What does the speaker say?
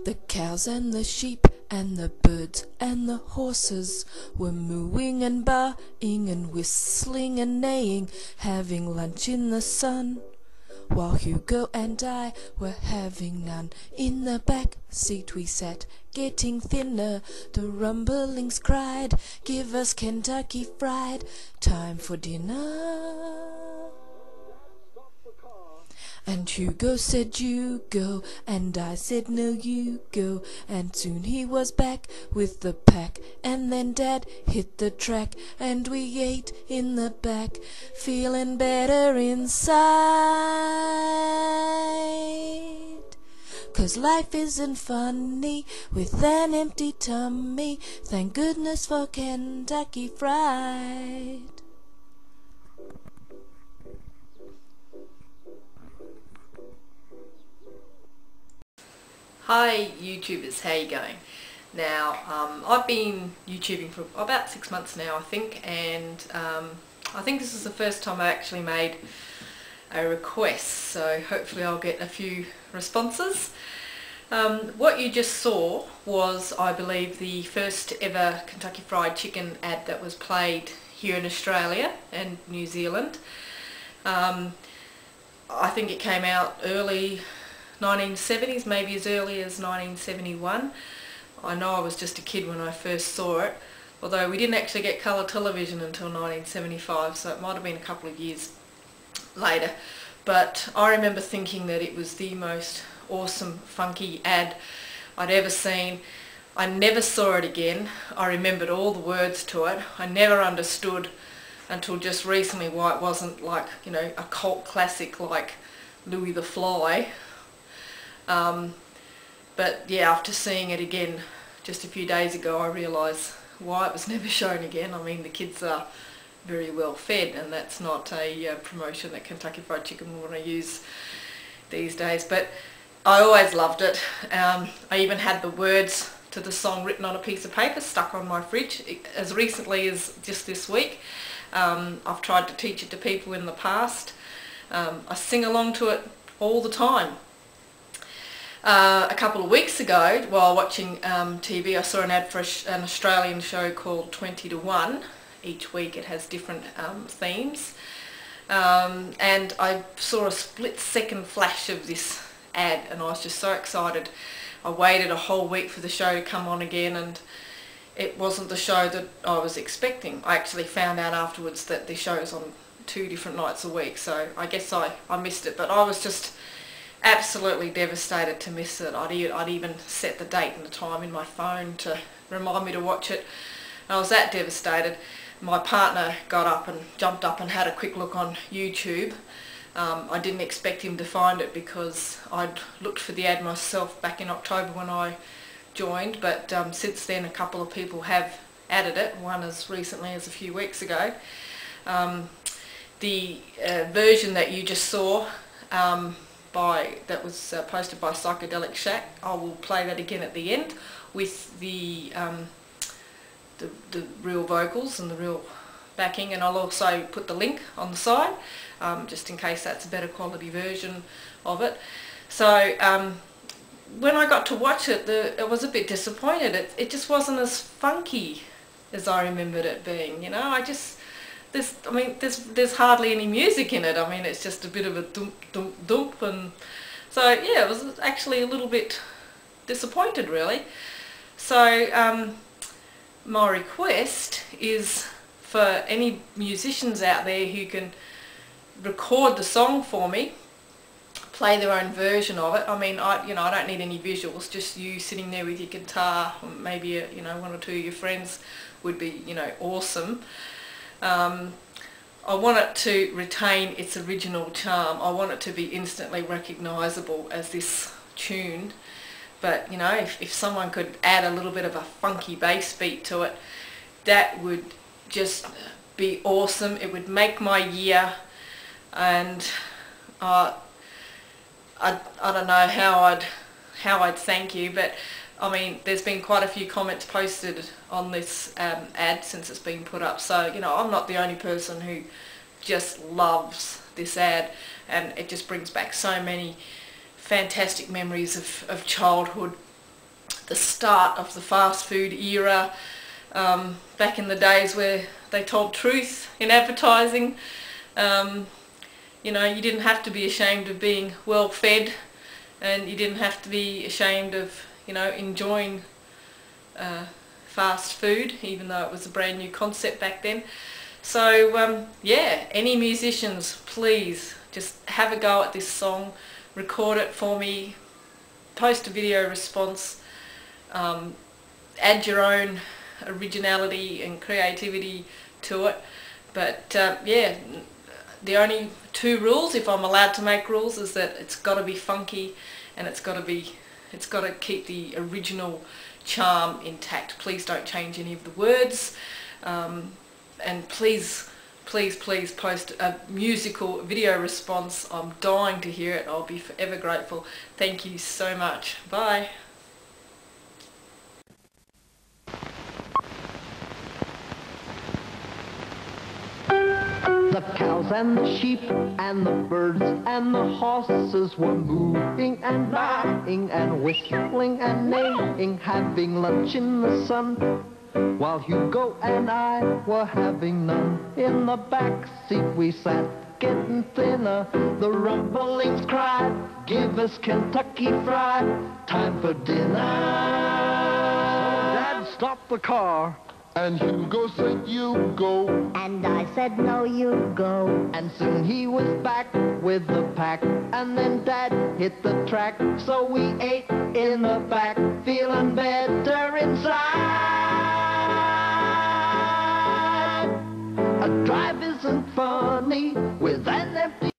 The cows and the sheep and the birds and the horses were mooing and baaing and whistling and neighing, having lunch in the sun, while Hugo and I were having none. In the back seat we sat, getting thinner. The rumblings cried, "Give us Kentucky Fried, time for dinner." And Hugo said, "You go," and I said, "No, you go." And soon he was back with the pack, and then Dad hit the track, and we ate in the back, feeling better inside. 'Cause life isn't funny with an empty tummy. Thank goodness for Kentucky Fried. Hi YouTubers, how you going? Now I've been YouTubing for about 6 months now, I think, and I think this is the first time I actually made a request, so hopefully I'll get a few responses. What you just saw was, I believe, the first ever Kentucky Fried Chicken ad that was played here in Australia and New Zealand. I think it came out early 1970s, maybe as early as 1971. I know I was just a kid when I first saw it, although we didn't actually get colour television until 1975, so it might have been a couple of years later. But I remember thinking that it was the most awesome, funky ad I'd ever seen. I never saw it again. I remembered all the words to it. I never understood until just recently why it wasn't like, you know, a cult classic like Louis the Fly. But yeah, after seeing it again just a few days ago, I realised why it was never shown again. I mean, the kids are very well fed, and that's not a promotion that Kentucky Fried Chicken will want to use these days. But I always loved it. I even had the words to the song written on a piece of paper stuck on my fridge as recently as just this week. I've tried to teach it to people in the past. I sing along to it all the time. A couple of weeks ago, while watching TV, I saw an ad for an Australian show called 20 to 1. Each week it has different themes. And I saw a split-second flash of this ad, and I was just so excited. I waited a whole week for the show to come on again, and it wasn't the show that I was expecting. I actually found out afterwards that the show's on 2 different nights a week, so I guess I missed it. But I was just absolutely devastated to miss it. I'd even set the date and the time in my phone to remind me to watch it. And I was that devastated. My partner got up and jumped up and had a quick look on YouTube. I didn't expect him to find it because I'd looked for the ad myself back in October when I joined, but since then a couple of people have added it, one as recently as a few weeks ago. The version that you just saw that was posted by Psychedelic Shack, I will play that again at the end with the real vocals and the real backing, and I'll also put the link on the side just in case that's a better quality version of it. So when I got to watch it, I was a bit disappointed. It just wasn't as funky as I remembered it being, you know. There's hardly any music in it. I mean, it's just a bit of a dump, dump, dump, and so yeah, I was actually a little bit disappointed, really. So my request is for any musicians out there who can record the song for me, play their own version of it. I mean, I don't need any visuals, just you sitting there with your guitar, or maybe one or two of your friends would be, awesome. I want it to retain its original charm. I want it to be instantly recognisable as this tune. But if someone could add a little bit of a funky bass beat to it, that would just be awesome. It would make my year, and I don't know how I'd thank you, but I mean, there's been quite a few comments posted on this ad since it's been put up, so I'm not the only person who just loves this ad, and it just brings back so many fantastic memories of childhood the start of the fast food era, back in the days where they told truth in advertising. You know, you didn't have to be ashamed of being well fed, and you didn't have to be ashamed of, you know, enjoying fast food, even though it was a brand new concept back then. So yeah, any musicians, please just have a go at this song, record it for me, post a video response, add your own originality and creativity to it. But yeah, the only two rules, if I'm allowed to make rules, is that it's got to be funky and it's got to keep the original charm intact. Please don't change any of the words, and please post a musical video response. I'm dying to hear it. I'll be forever grateful. Thank you so much. Bye. The cows and the sheep and the birds and the horses were mooing and baaing and whistling and neighing, having lunch in the sun, while Hugo and I were having none. In the back seat we sat, getting thinner. The rumblings cried, "Give us Kentucky Fried, time for dinner." Dad stopped the car. And Hugo said, "You go." And I said, "No, you go." And soon he was back with the pack. And then Dad hit the track. So we ate in the back, feeling better inside. A drive isn't funny with an empty